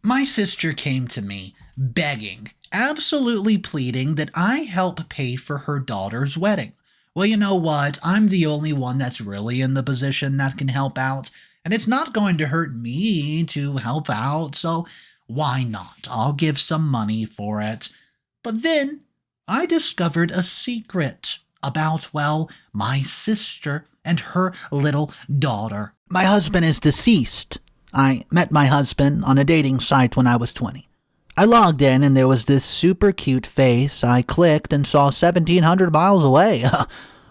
My sister came to me, begging, absolutely pleading that I help pay for her daughter's wedding. Well, you know what? I'm the only one that's really in the position that can help out, and it's not going to hurt me to help out, so why not? I'll give some money for it. But then I discovered a secret about, well, my sister and her little daughter. My husband is deceased. I met my husband on a dating site when I was 20. I logged in and there was this super cute face. I clicked and saw 1,700 miles away.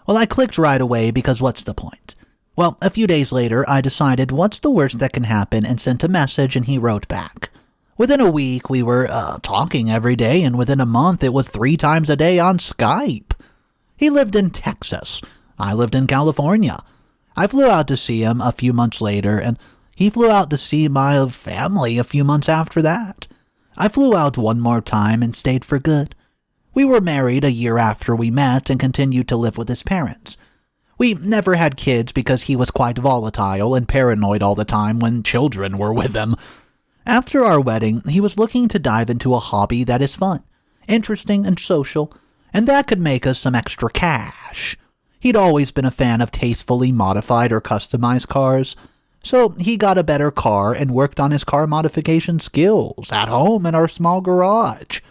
Well, I clicked right away because what's the point? Well, a few days later, I decided what's the worst that can happen and sent a message and he wrote back. Within a week, we were talking every day, and within a month, it was 3 times a day on Skype. He lived in Texas. I lived in California. I flew out to see him a few months later, and he flew out to see my family a few months after that. I flew out one more time and stayed for good. We were married a year after we met and continued to live with his parents. We never had kids because he was quite volatile and paranoid all the time when children were with him. After our wedding, he was looking to dive into a hobby that is fun, interesting, and social, and that could make us some extra cash. He'd always been a fan of tastefully modified or customized cars, so he got a better car and worked on his car modification skills at home in our small garage.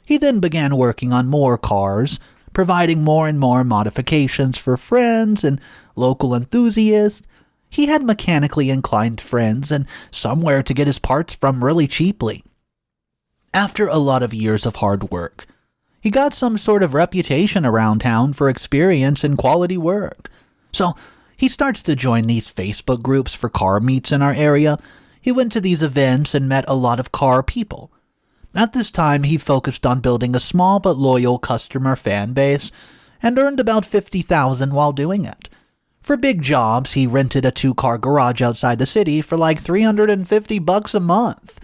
He then began working on more cars, providing more and more modifications for friends and local enthusiasts. He had mechanically inclined friends and somewhere to get his parts from really cheaply. After a lot of years of hard work, he got some sort of reputation around town for experience and quality work. So he starts to join these Facebook groups for car meets in our area. He went to these events and met a lot of car people. At this time, he focused on building a small but loyal customer fan base and earned about $50,000 while doing it. For big jobs, he rented a 2-car garage outside the city for like $350 a month.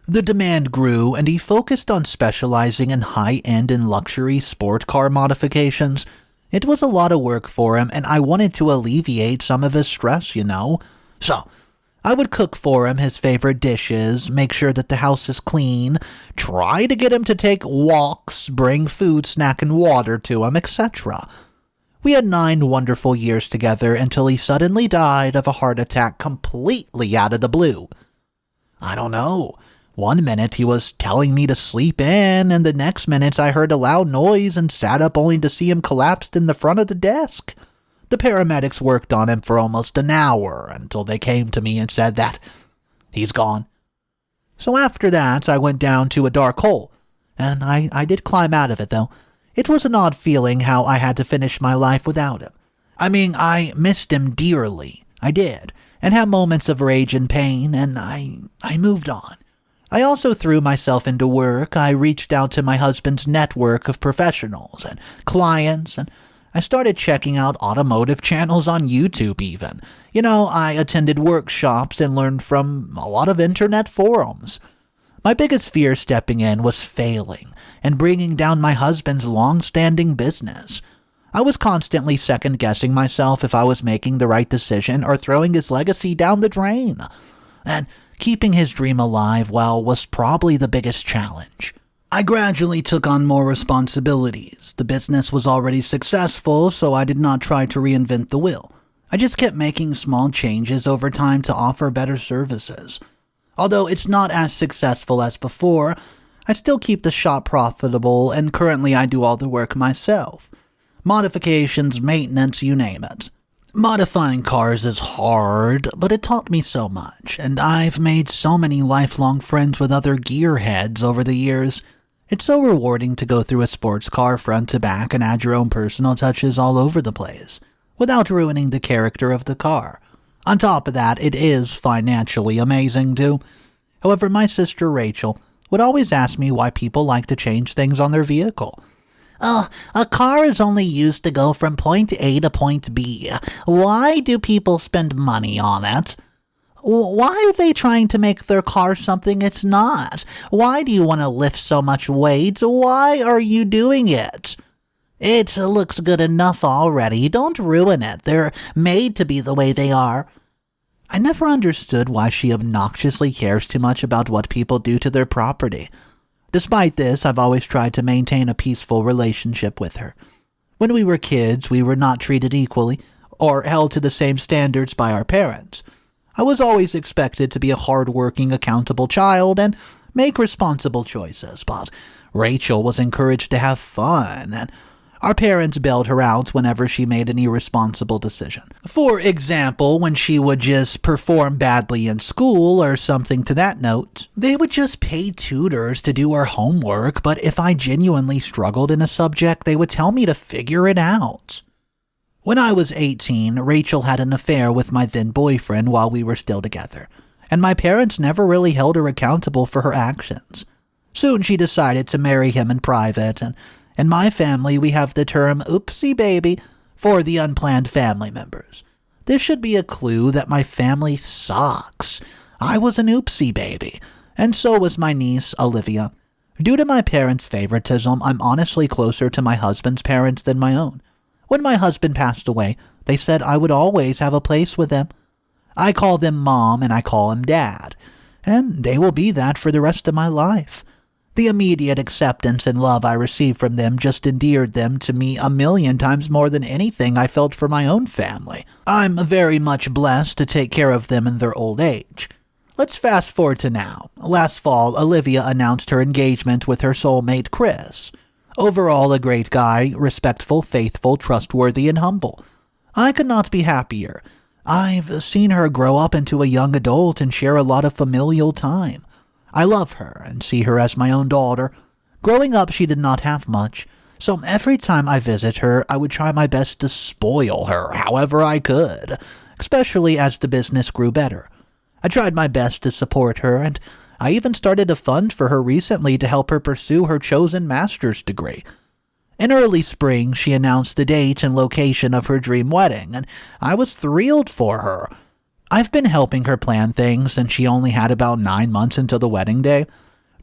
The demand grew, and he focused on specializing in high-end and luxury sport car modifications. It was a lot of work for him, and I wanted to alleviate some of his stress, So, I would cook for him his favorite dishes, make sure that the house is clean, try to get him to take walks, bring food, snack, and water to him, etc. We had 9 wonderful years together until he suddenly died of a heart attack completely out of the blue. I don't know. One minute he was telling me to sleep in, and the next minute I heard a loud noise and sat up only to see him collapsed in the front of the desk. The paramedics worked on him for almost an hour until they came to me and said that he's gone. So after that, I went down to a dark hole, and I did climb out of it, though. It was an odd feeling how I had to finish my life without him. I mean, I missed him dearly. I did, and had moments of rage and pain, and I moved on. I also threw myself into work. I reached out to my husband's network of professionals and clients, and I started checking out automotive channels on YouTube even. I attended workshops and learned from a lot of internet forums. My biggest fear stepping in was failing and bringing down my husband's long-standing business. I was constantly second-guessing myself if I was making the right decision or throwing his legacy down the drain. And keeping his dream alive, was probably the biggest challenge. I gradually took on more responsibilities. The business was already successful, so I did not try to reinvent the wheel. I just kept making small changes over time to offer better services. Although it's not as successful as before, I still keep the shop profitable, and currently I do all the work myself. Modifications, maintenance, you name it. Modifying cars is hard, but it taught me so much, and I've made so many lifelong friends with other gearheads over the years. It's so rewarding to go through a sports car front to back and add your own personal touches all over the place, without ruining the character of the car. On top of that, it is financially amazing too. However, my sister Rachel would always ask me why people like to change things on their vehicle. A car is only used to go from point A to point B. Why do people spend money on it? Why are they trying to make their car something it's not? Why do you want to lift so much weight? Why are you doing it? It looks good enough already. Don't ruin it. They're made to be the way they are. I never understood why she obnoxiously cares too much about what people do to their property. Despite this, I've always tried to maintain a peaceful relationship with her. When we were kids, we were not treated equally or held to the same standards by our parents. I was always expected to be a hard-working, accountable child and make responsible choices, but Rachel was encouraged to have fun, and our parents bailed her out whenever she made an irresponsible decision. For example, when she would just perform badly in school or something to that note, they would just pay tutors to do her homework, but if I genuinely struggled in a subject, they would tell me to figure it out. When I was 18, Rachel had an affair with my then boyfriend while we were still together, and my parents never really held her accountable for her actions. Soon she decided to marry him in private, and in my family we have the term oopsie baby for the unplanned family members. This should be a clue that my family sucks. I was an oopsie baby, and so was my niece, Olivia. Due to my parents' favoritism, I'm honestly closer to my husband's parents than my own. When my husband passed away, they said I would always have a place with them. I call them Mom and I call him Dad, and they will be that for the rest of my life. The immediate acceptance and love I received from them just endeared them to me 1,000,000 times more than anything I felt for my own family. I'm very much blessed to take care of them in their old age. Let's fast forward to now. Last fall, Olivia announced her engagement with her soulmate, Chris. Overall, a great guy, respectful, faithful, trustworthy, and humble. I could not be happier. I've seen her grow up into a young adult and share a lot of familial time. I love her and see her as my own daughter. Growing up, she did not have much, so every time I visit her, I would try my best to spoil her however I could, especially as the business grew better. I tried my best to support her, and I even started a fund for her recently to help her pursue her chosen master's degree. In early spring, she announced the date and location of her dream wedding, and I was thrilled for her. I've been helping her plan things, and she only had about 9 months until the wedding day.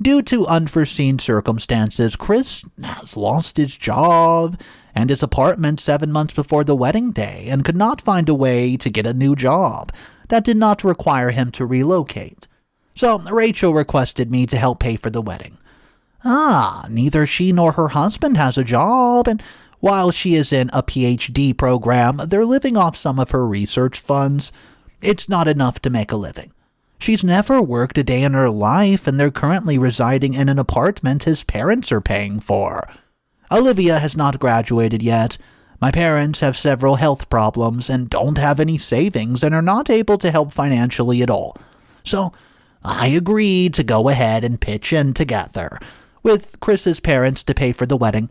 Due to unforeseen circumstances, Chris has lost his job and his apartment 7 months before the wedding day and could not find a way to get a new job that did not require him to relocate. So Rachel requested me to help pay for the wedding. Neither she nor her husband has a job, and while she is in a PhD program, they're living off some of her research funds. It's not enough to make a living. She's never worked a day in her life, and they're currently residing in an apartment his parents are paying for. Olivia has not graduated yet. My parents have several health problems and don't have any savings and are not able to help financially at all. So I agreed to go ahead and pitch in together with Chris's parents to pay for the wedding.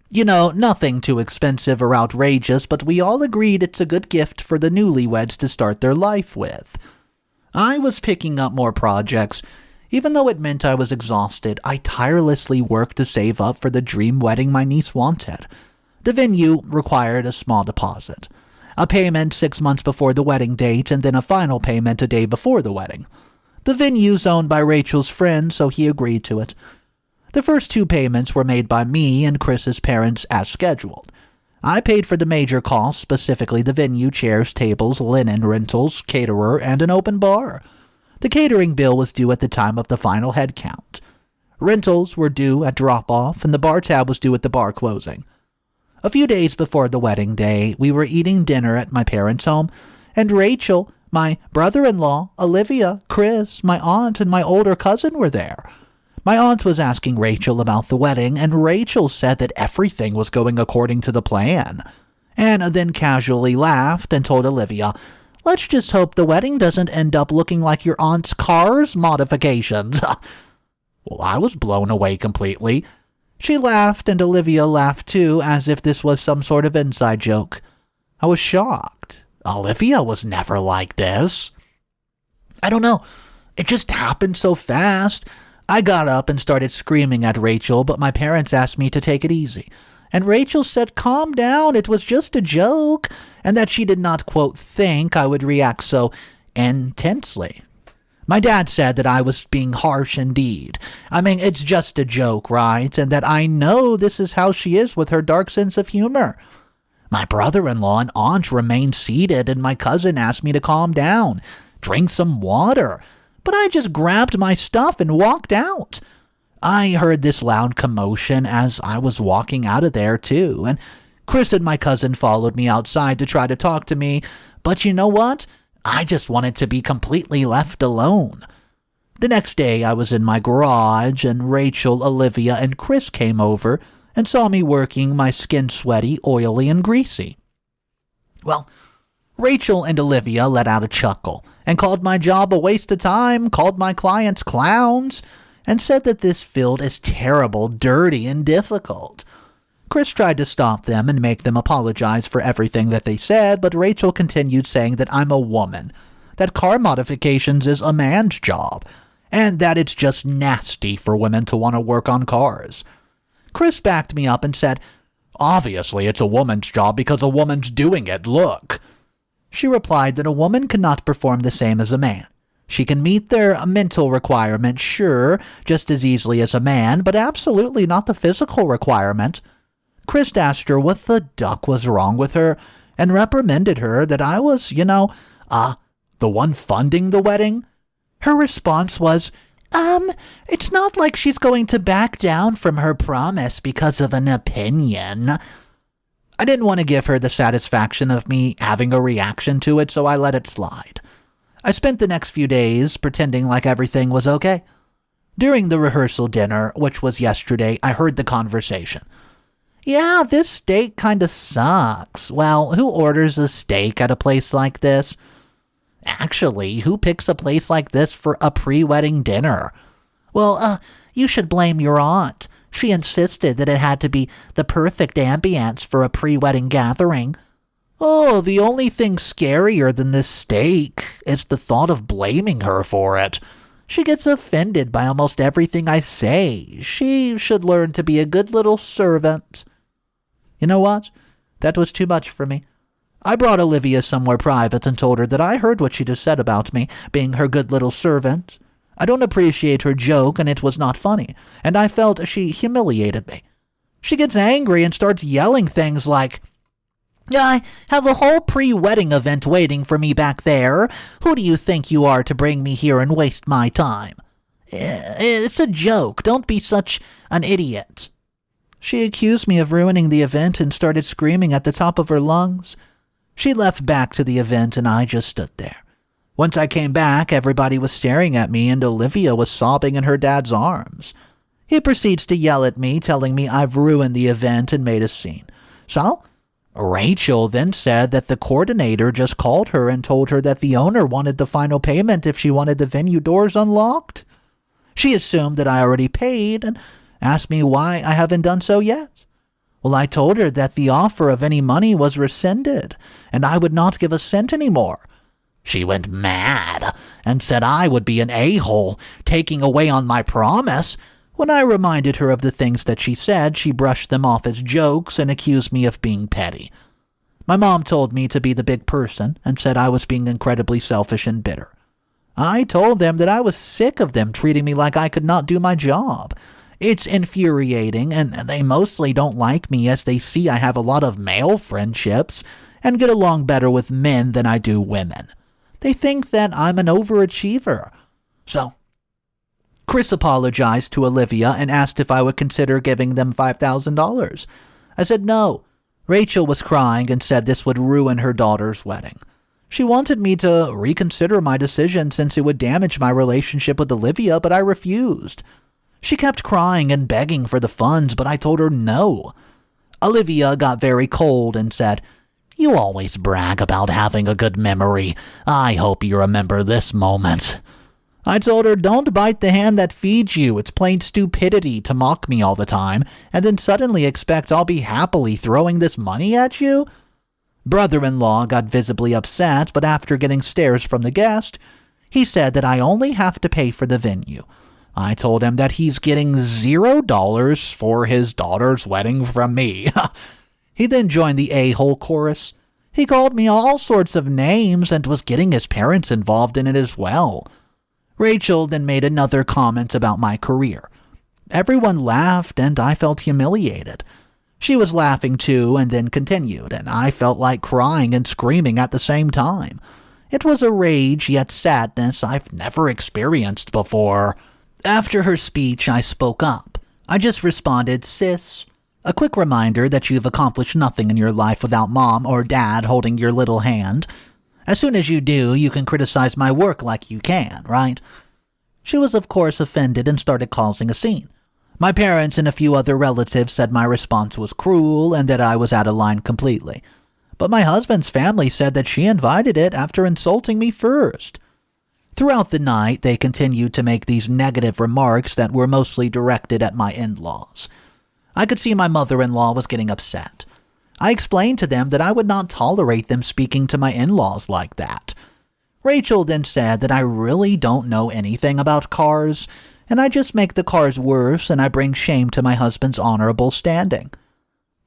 You know, nothing too expensive or outrageous, but we all agreed it's a good gift for the newlyweds to start their life with. I was picking up more projects. Even though it meant I was exhausted, I tirelessly worked to save up for the dream wedding my niece wanted. The venue required a small deposit, a payment 6 months before the wedding date, and then a final payment a day before the wedding. The venue's owned by Rachel's friend, so he agreed to it. The first 2 payments were made by me and Chris's parents as scheduled. I paid for the major costs, specifically the venue, chairs, tables, linen rentals, caterer, and an open bar. The catering bill was due at the time of the final head count. Rentals were due at drop-off, and the bar tab was due at the bar closing. A few days before the wedding day, we were eating dinner at my parents' home, and Rachel, my brother-in-law, Olivia, Chris, my aunt, and my older cousin were there. My aunt was asking Rachel about the wedding, and Rachel said that everything was going according to the plan. Anna then casually laughed and told Olivia, "Let's just hope the wedding doesn't end up looking like your aunt's car's modifications." Well, I was blown away completely. She laughed, and Olivia laughed too, as if this was some sort of inside joke. I was shocked. Olivia was never like this. I don't know. It just happened so fast. I got up and started screaming at Rachel, but my parents asked me to take it easy. And Rachel said, "Calm down, it was just a joke," and that she did not, quote, think I would react so intensely. My dad said that I was being harsh indeed. I mean, it's just a joke, right? And that I know this is how she is with her dark sense of humor. My brother-in-law and aunt remained seated, and my cousin asked me to calm down, drink some water, but I just grabbed my stuff and walked out. I heard this loud commotion as I was walking out of there too, and Chris and my cousin followed me outside to try to talk to me, but you know what? I just wanted to be completely left alone. The next day I was in my garage, and Rachel, Olivia, and Chris came over and saw me working, my skin sweaty, oily, and greasy. Well, Rachel and Olivia let out a chuckle and called my job a waste of time, called my clients clowns, and said that this field is terrible, dirty, and difficult. Chris tried to stop them and make them apologize for everything that they said, but Rachel continued saying that I'm a woman, that car modifications is a man's job, and that it's just nasty for women to want to work on cars. Chris backed me up and said, "Obviously it's a woman's job because a woman's doing it, look." She replied that a woman cannot perform the same as a man. She can meet their mental requirement, sure, just as easily as a man, but absolutely not the physical requirement. Chris asked her what the duck was wrong with her and reprimanded her that I was, the one funding the wedding. Her response was, it's not like she's going to back down from her promise because of an opinion. I didn't want to give her the satisfaction of me having a reaction to it, so I let it slide. I spent the next few days pretending like everything was okay. During the rehearsal dinner, which was yesterday, I heard the conversation. "Yeah, this steak kinda sucks. Well, who orders a steak at a place like this? Actually, who picks a place like this for a pre-wedding dinner? Well, you should blame your aunt. She insisted that it had to be the perfect ambience for a pre-wedding gathering. Oh, the only thing scarier than this steak is the thought of blaming her for it. She gets offended by almost everything I say. She should learn to be a good little servant." You know what? That was too much for me. I brought Olivia somewhere private and told her that I heard what she just said about me, being her good little servant. I don't appreciate her joke, and it was not funny, and I felt she humiliated me. She gets angry and starts yelling things like, "I have a whole pre-wedding event waiting for me back there. Who do you think you are to bring me here and waste my time? It's a joke. Don't be such an idiot." She accused me of ruining the event and started screaming at the top of her lungs. She left back to the event, and I just stood there. Once I came back, everybody was staring at me, and Olivia was sobbing in her dad's arms. He proceeds to yell at me, telling me I've ruined the event and made a scene. So, Rachel then said that the coordinator just called her and told her that the owner wanted the final payment if she wanted the venue doors unlocked. She assumed that I already paid and asked me why I haven't done so yet. Well, I told her that the offer of any money was rescinded, and I would not give a cent anymore. She went mad and said I would be an a-hole, taking away on my promise. When I reminded her of the things that she said, she brushed them off as jokes and accused me of being petty. My mom told me to be the big person and said I was being incredibly selfish and bitter. I told them that I was sick of them treating me like I could not do my job. It's infuriating, and they mostly don't like me as they see I have a lot of male friendships and get along better with men than I do women. They think that I'm an overachiever. So, Chris apologized to Olivia and asked if I would consider giving them $5,000. I said no. Rachel was crying and said this would ruin her daughter's wedding. She wanted me to reconsider my decision since it would damage my relationship with Olivia, but I refused. She kept crying and begging for the funds, but I told her no. Olivia got very cold and said, "You always brag about having a good memory. I hope you remember this moment." I told her, "Don't bite the hand that feeds you. It's plain stupidity to mock me all the time and then suddenly expect I'll be happily throwing this money at you." Brother-in-law got visibly upset, but after getting stares from the guest, he said that I only have to pay for the venue. I told him that he's getting $0 for his daughter's wedding from me. He then joined the a-hole chorus. He called me all sorts of names and was getting his parents involved in it as well. Rachel then made another comment about my career. Everyone laughed and I felt humiliated. She was laughing too and then continued, and I felt like crying and screaming at the same time. It was a rage yet sadness I've never experienced before. After her speech, I spoke up. I just responded, "Sis, a quick reminder that you've accomplished nothing in your life without mom or dad holding your little hand. As soon as you do, you can criticize my work like you can, right?" She was of course offended and started causing a scene. My parents and a few other relatives said my response was cruel and that I was out of line completely. But my husband's family said that she invited it after insulting me first. Throughout the night, they continued to make these negative remarks that were mostly directed at my in-laws. I could see my mother-in-law was getting upset. I explained to them that I would not tolerate them speaking to my in-laws like that. Rachel then said that I really don't know anything about cars, and I just make the cars worse and I bring shame to my husband's honorable standing.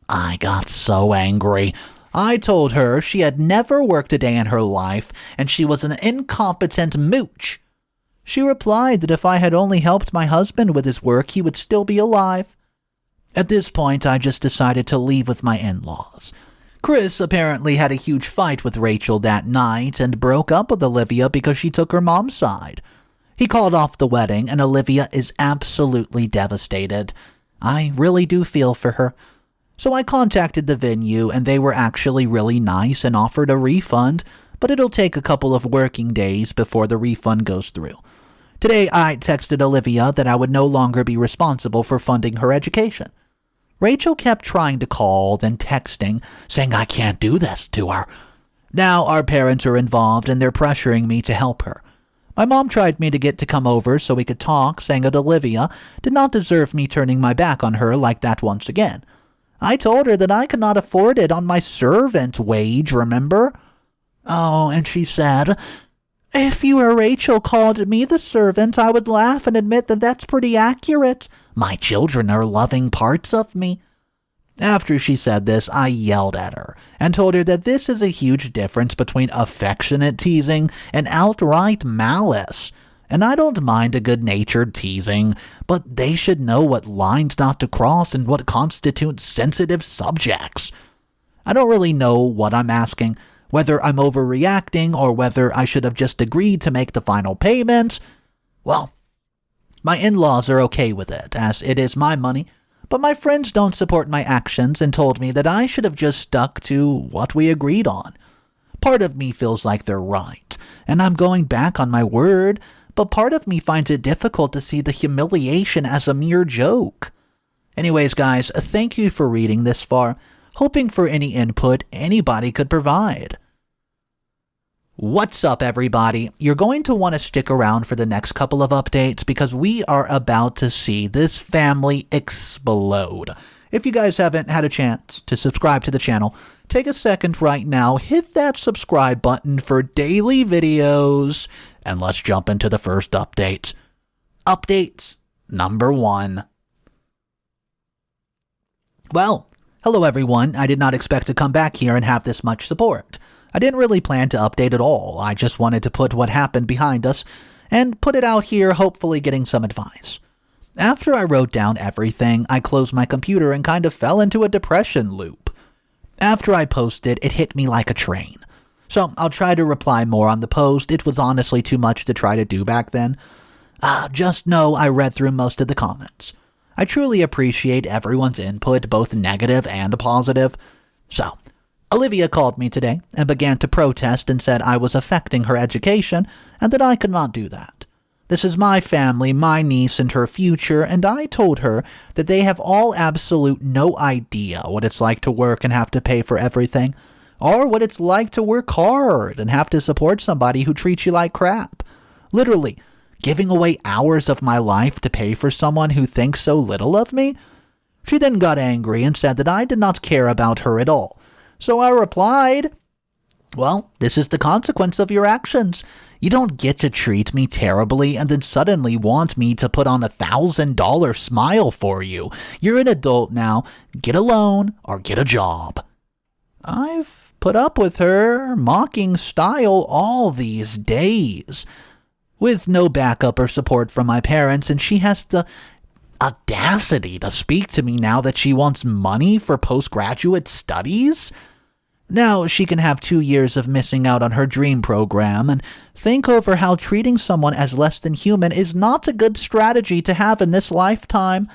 I got so angry. I told her she had never worked a day in her life and she was an incompetent mooch. She replied that if I had only helped my husband with his work, he would still be alive. At this point, I just decided to leave with my in-laws. Chris apparently had a huge fight with Rachel that night and broke up with Olivia because she took her mom's side. He called off the wedding and Olivia is absolutely devastated. I really do feel for her. So I contacted the venue and they were actually really nice and offered a refund, but it'll take a couple of working days before the refund goes through. Today I texted Olivia that I would no longer be responsible for funding her education. Rachel kept trying to call, then texting, saying I can't do this to her. Now our parents are involved and they're pressuring me to help her. My mom tried me to get to come over so we could talk, saying that Olivia did not deserve me turning my back on her like that once again. I told her that I could not afford it on my servant wage, remember? Oh, and she said, "If you or Rachel called me the servant, I would laugh and admit that that's pretty accurate. My children are loving parts of me." After she said this, I yelled at her and told her that this is a huge difference between affectionate teasing and outright malice. And I don't mind a good-natured teasing, but they should know what lines not to cross and what constitutes sensitive subjects. I don't really know what I'm asking, whether I'm overreacting or whether I should have just agreed to make the final payment. Well, my in-laws are okay with it, as it is my money, but my friends don't support my actions and told me that I should have just stuck to what we agreed on. Part of me feels like they're right, and I'm going back on my word, but part of me finds it difficult to see the humiliation as a mere joke. Anyways, guys, thank you for reading this far, hoping for any input anybody could provide. What's up, everybody? You're going to want to stick around for the next couple of updates because we are about to see this family explode. If you guys haven't had a chance to subscribe to the channel, take a second right now, hit that subscribe button for daily videos, and let's jump into the first update. Update number 1. Well, hello everyone. I did not expect to come back here and have this much support. I didn't really plan to update at all. I just wanted to put what happened behind us and put it out here, hopefully getting some advice. After I wrote down everything, I closed my computer and kind of fell into a depression loop. After I posted, it hit me like a train. So I'll try to reply more on the post. It was honestly too much to try to do back then. Just know I read through most of the comments. I truly appreciate everyone's input, both negative and positive. So, Olivia called me today and began to protest and said I was affecting her education and that I could not do that. This is my family, my niece, and her future, and I told her that they have all absolute no idea what it's like to work and have to pay for everything, or what it's like to work hard and have to support somebody who treats you like crap. Literally, giving away hours of my life to pay for someone who thinks so little of me? She then got angry and said that I did not care about her at all. So I replied, "Well, this is the consequence of your actions. You don't get to treat me terribly and then suddenly want me to put on $1,000 smile for you. You're an adult now. Get a loan or get a job." I've put up with her mocking style all these days, with no backup or support from my parents, and she has the audacity to speak to me now that she wants money for postgraduate studies? Now she can have 2 years of missing out on her dream program and think over how treating someone as less than human is not a good strategy to have in this lifetime.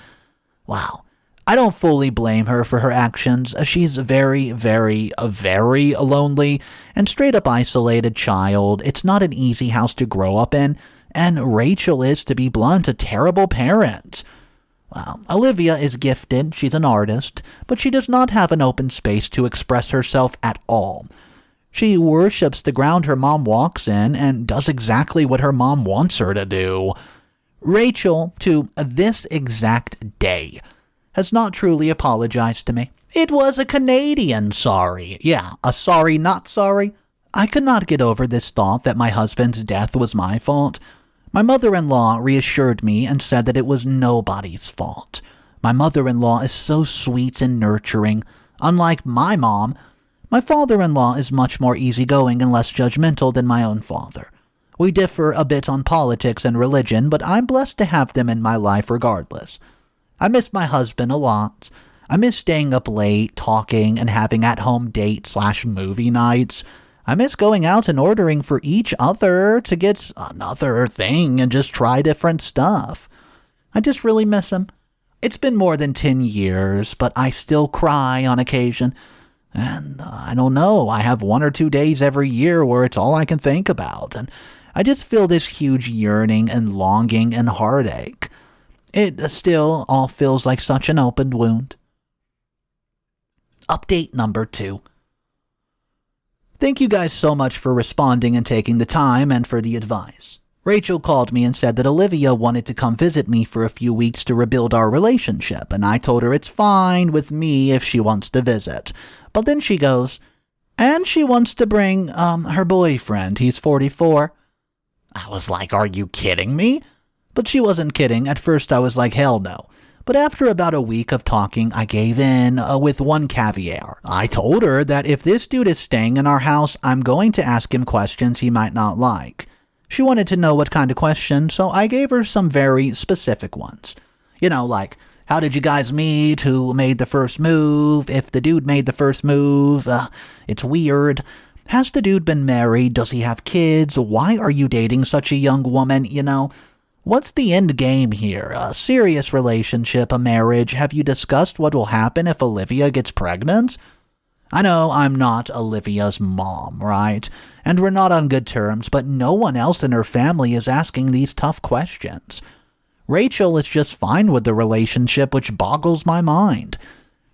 Wow. I don't fully blame her for her actions. She's a very, very lonely and straight up isolated child. It's not an easy house to grow up in, and Rachel is, to be blunt, a terrible parent. Well, Olivia is gifted, she's an artist, but she does not have an open space to express herself at all. She worships the ground her mom walks in and does exactly what her mom wants her to do. Rachel, to this exact day, has not truly apologized to me. It was a Canadian sorry. Yeah, a sorry not sorry. I could not get over this thought that my husband's death was my fault. My mother-in-law reassured me and said that it was nobody's fault. My mother-in-law is so sweet and nurturing. Unlike my mom, my father-in-law is much more easygoing and less judgmental than my own father. We differ a bit on politics and religion, but I'm blessed to have them in my life regardless. I miss my husband a lot. I miss staying up late, talking, and having at-home date/movie nights. I miss going out and ordering for each other to get another thing and just try different stuff. I just really miss him. It's been more than 10 years, but I still cry on occasion. And I don't know, I have 1 or 2 days every year where it's all I can think about. And I just feel this huge yearning and longing and heartache. It still all feels like such an open wound. Update number 2. Thank you guys so much for responding and taking the time and for the advice. Rachel called me and said that Olivia wanted to come visit me for a few weeks to rebuild our relationship, and I told her it's fine with me if she wants to visit. But then she goes, and she wants to bring, her boyfriend. He's 44. I was like, are you kidding me? But she wasn't kidding. At first I was like, hell no. But after about a week of talking, I gave in with one caveat. I told her that if this dude is staying in our house, I'm going to ask him questions he might not like. She wanted to know what kind of questions, so I gave her some very specific ones. You know, like, how did you guys meet? Who made the first move? If the dude made the first move, it's weird. Has the dude been married? Does he have kids? Why are you dating such a young woman? You know, what's the end game here? A serious relationship, a marriage? Have you discussed what will happen if Olivia gets pregnant? I know I'm not Olivia's mom, right? And we're not on good terms, but no one else in her family is asking these tough questions. Rachel is just fine with the relationship, which boggles my mind.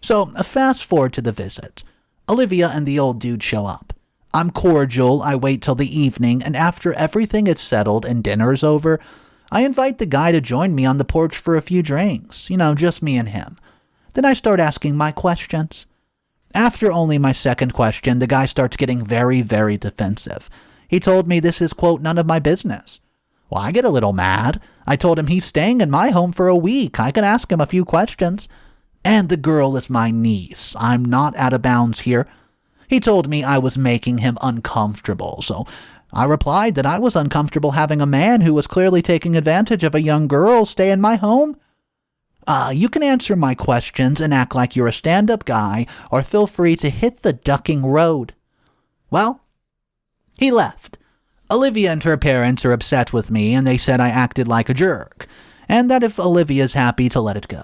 So, fast forward to the visit. Olivia and the old dude show up. I'm cordial, I wait till the evening, and after everything is settled and dinner's over, I invite the guy to join me on the porch for a few drinks. You know, just me and him. Then I start asking my questions. After only my second question, the guy starts getting very, very defensive. He told me this is, quote, none of my business. Well, I get a little mad. I told him he's staying in my home for a week. I can ask him a few questions. And the girl is my niece. I'm not out of bounds here. He told me I was making him uncomfortable, so I replied that I was uncomfortable having a man who was clearly taking advantage of a young girl stay in my home. You can answer my questions and act like you're a stand-up guy, or feel free to hit the ducking road. Well, he left. Olivia and her parents are upset with me, and they said I acted like a jerk, and that if Olivia's happy to let it go.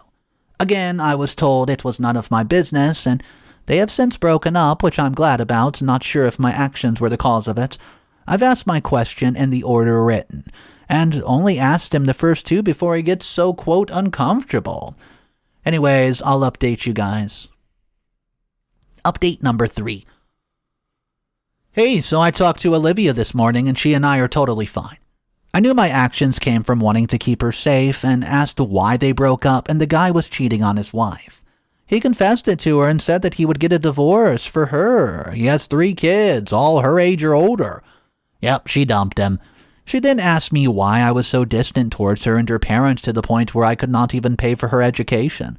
Again, I was told it was none of my business, and they have since broken up, which I'm glad about, not sure if my actions were the cause of it. I've asked my question in the order written, and only asked him the first 2 before he gets so, quote, uncomfortable. Anyways, I'll update you guys. Update number 3. Hey, so I talked to Olivia this morning, and she and I are totally fine. I knew my actions came from wanting to keep her safe, and asked why they broke up, and the guy was cheating on his wife. He confessed it to her and said that he would get a divorce for her. He has 3 kids, all her age or older. Yep, she dumped him. She then asked me why I was so distant towards her and her parents to the point where I could not even pay for her education.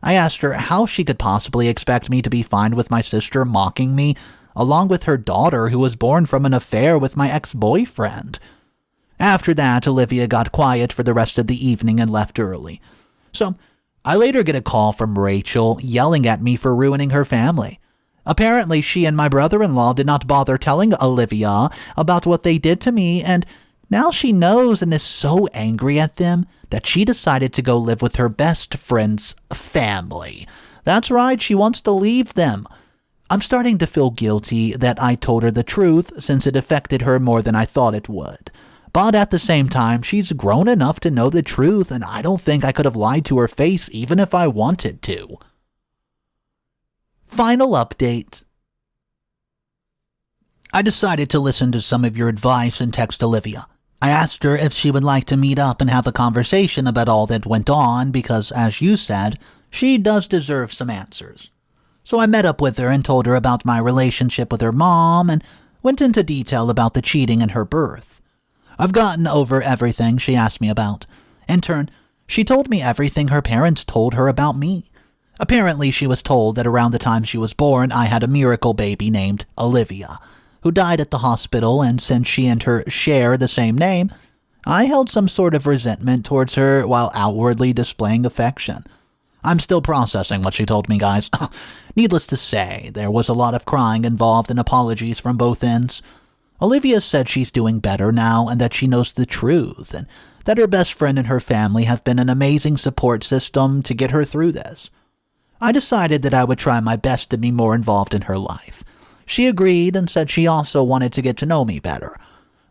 I asked her how she could possibly expect me to be fine with my sister mocking me, along with her daughter who was born from an affair with my ex-boyfriend. After that, Olivia got quiet for the rest of the evening and left early. So, I later get a call from Rachel yelling at me for ruining her family. Apparently, she and my brother-in-law did not bother telling Olivia about what they did to me, and now she knows and is so angry at them that she decided to go live with her best friend's family. That's right, she wants to leave them. I'm starting to feel guilty that I told her the truth since it affected her more than I thought it would. But at the same time, she's grown enough to know the truth, and I don't think I could have lied to her face even if I wanted to. Final update. I decided to listen to some of your advice and text Olivia. I asked her if she would like to meet up and have a conversation about all that went on because, as you said, she does deserve some answers. So I met up with her and told her about my relationship with her mom and went into detail about the cheating and her birth. I've gotten over everything she asked me about. In turn, she told me everything her parents told her about me. Apparently, she was told that around the time she was born, I had a miracle baby named Olivia, who died at the hospital, and since she and her share the same name, I held some sort of resentment towards her while outwardly displaying affection. I'm still processing what she told me, guys. Needless to say, there was a lot of crying involved and apologies from both ends. Olivia said she's doing better now and that she knows the truth, and that her best friend and her family have been an amazing support system to get her through this. I decided that I would try my best to be more involved in her life. She agreed and said she also wanted to get to know me better.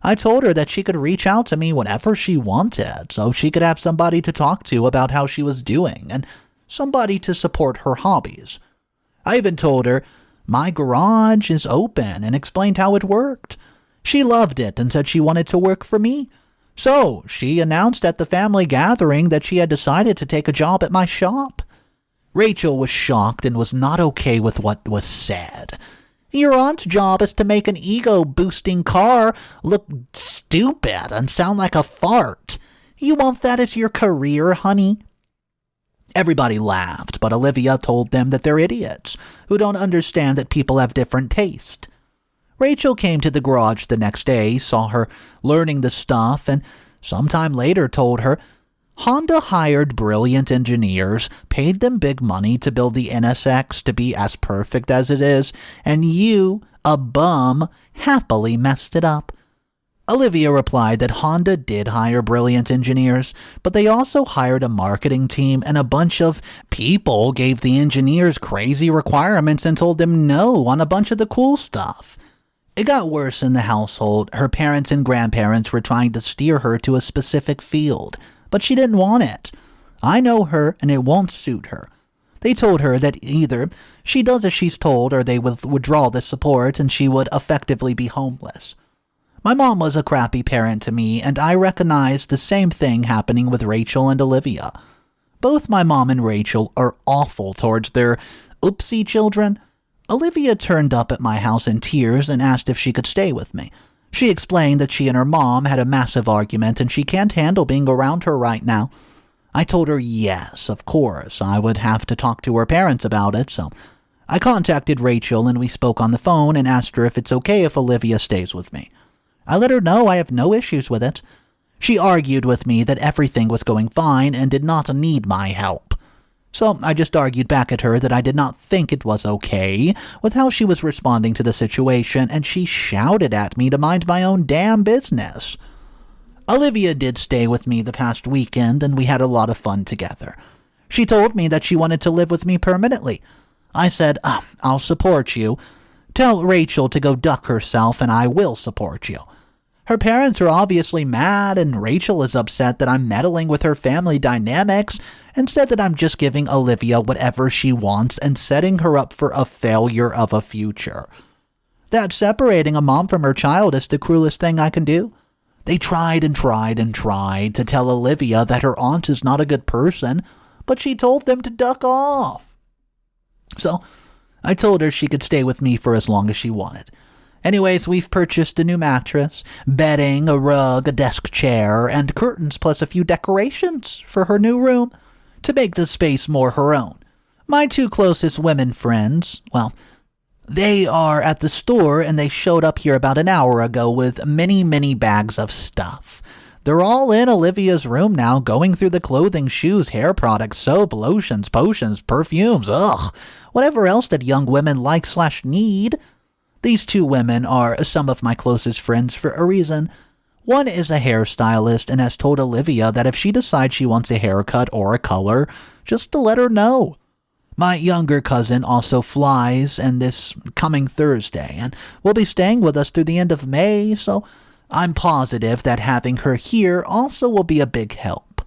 I told her that she could reach out to me whenever she wanted, so she could have somebody to talk to about how she was doing, and somebody to support her hobbies. I even told her my garage is open and explained how it worked. She loved it and said she wanted to work for me. So she announced at the family gathering that she had decided to take a job at my shop. Rachel was shocked and was not okay with what was said. Your aunt's job is to make an ego-boosting car look stupid and sound like a fart. You want that as your career, honey? Everybody laughed, but Olivia told them that they're idiots who don't understand that people have different taste. Rachel came to the garage the next day, saw her learning the stuff, and sometime later told her Honda hired brilliant engineers, paid them big money to build the NSX to be as perfect as it is, and you, a bum, happily messed it up. Olivia replied that Honda did hire brilliant engineers, but they also hired a marketing team, and a bunch of people gave the engineers crazy requirements and told them no on a bunch of the cool stuff. It got worse in the household. Her parents and grandparents were trying to steer her to a specific field, but she didn't want it. I know her, and it won't suit her. They told her that either she does as she's told or they would withdraw the support and she would effectively be homeless. My mom was a crappy parent to me, and I recognized the same thing happening with Rachel and Olivia. Both my mom and Rachel are awful towards their oopsie children. Olivia turned up at my house in tears and asked if she could stay with me. She explained that she and her mom had a massive argument and she can't handle being around her right now. I told her yes, of course, I would have to talk to her parents about it, so I contacted Rachel and we spoke on the phone and asked her if it's okay if Olivia stays with me. I let her know I have no issues with it. She argued with me that everything was going fine and did not need my help. So I just argued back at her that I did not think it was okay with how she was responding to the situation, and she shouted at me to mind my own damn business. Olivia did stay with me the past weekend, and we had a lot of fun together. She told me that she wanted to live with me permanently. I said, I'll support you. Tell Rachel to go duck herself, and I will support you. Her parents are obviously mad, and Rachel is upset that I'm meddling with her family dynamics and said that I'm just giving Olivia whatever she wants and setting her up for a failure of a future. That separating a mom from her child is the cruelest thing I can do. They tried and tried and tried to tell Olivia that her aunt is not a good person, but she told them to duck off. So I told her she could stay with me for as long as she wanted. Anyways, we've purchased a new mattress, bedding, a rug, a desk chair, and curtains, plus a few decorations for her new room to make the space more her own. My two closest women friends, well, they are at the store and they showed up here about an hour ago with many bags of stuff. They're all in Olivia's room now, going through the clothing, shoes, hair products, soap, lotions, potions, perfumes, whatever else that young women like/need. These two women are some of my closest friends for a reason. One is a hairstylist and has told Olivia that if she decides she wants a haircut or a color, just to let her know. My younger cousin also flies in this coming Thursday and will be staying with us through the end of May, so I'm positive that having her here also will be a big help.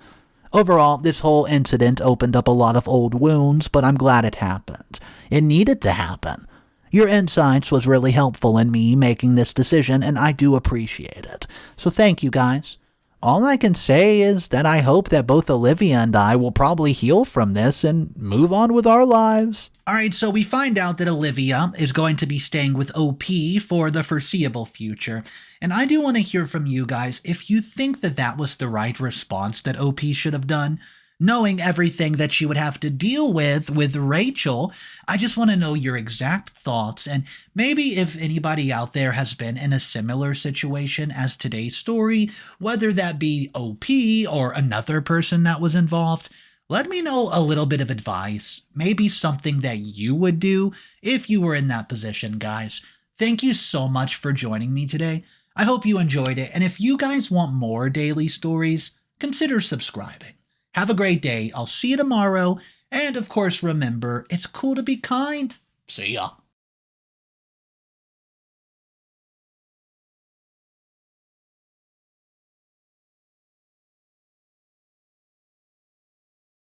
Overall, this whole incident opened up a lot of old wounds, but I'm glad it happened. It needed to happen. Your insights was really helpful in me making this decision, and I do appreciate it. So thank you, guys. All I can say is that I hope that both Olivia and I will probably heal from this and move on with our lives. Alright, so we find out that Olivia is going to be staying with OP for the foreseeable future. And I do want to hear from you guys if you think that that was the right response that OP should have done. Knowing everything that she would have to deal with Rachel, I just want to know your exact thoughts, and maybe if anybody out there has been in a similar situation as today's story, whether that be OP or another person that was involved, let me know a little bit of advice, maybe something that you would do if you were in that position, guys. Thank you so much for joining me today. I hope you enjoyed it, and if you guys want more daily stories, consider subscribing. Have a great day. I'll see you tomorrow. And of course, remember, it's cool to be kind. See ya.